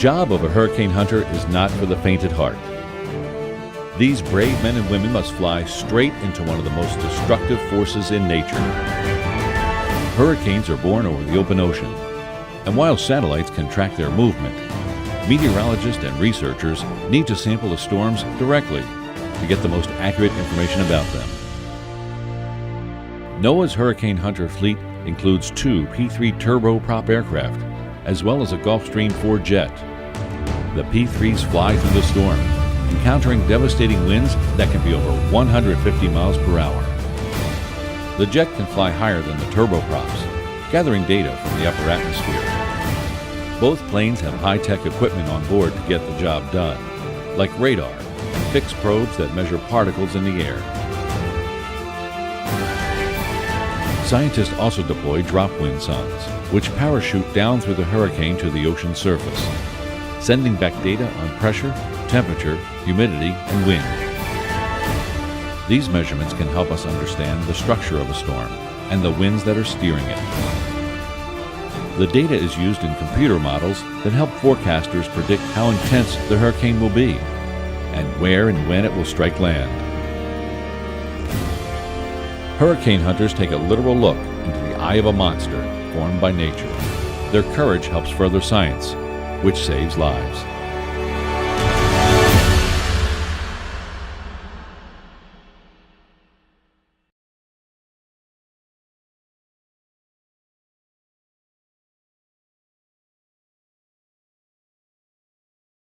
job of a hurricane hunter is not for the faint at heart. These brave men and women must fly straight into one of the most destructive forces in nature. Hurricanes are born over the open ocean, and while satellites can track their movement, meteorologists and researchers need to sample the storms directly to get the most accurate information about them. NOAA's Hurricane Hunter fleet includes 2 P-3 turboprop aircraft, as well as a Gulfstream IV jet. The P-3s fly through the storm, encountering devastating winds that can be over 150 miles per hour. The jet can fly higher than the turboprops, gathering data from the upper atmosphere. Both planes have high-tech equipment on board to get the job done, like radar and fixed probes that measure particles in the air. Scientists also deploy drop wind sondes, which parachute down through the hurricane to the ocean surface, sending back data on pressure, temperature, humidity, and wind. These measurements can help us understand the structure of a storm and the winds that are steering it. The data is used in computer models that help forecasters predict how intense the hurricane will be and where and when it will strike land. Hurricane hunters take a literal look into the eye of a monster formed by nature. Their courage helps further science, which saves lives.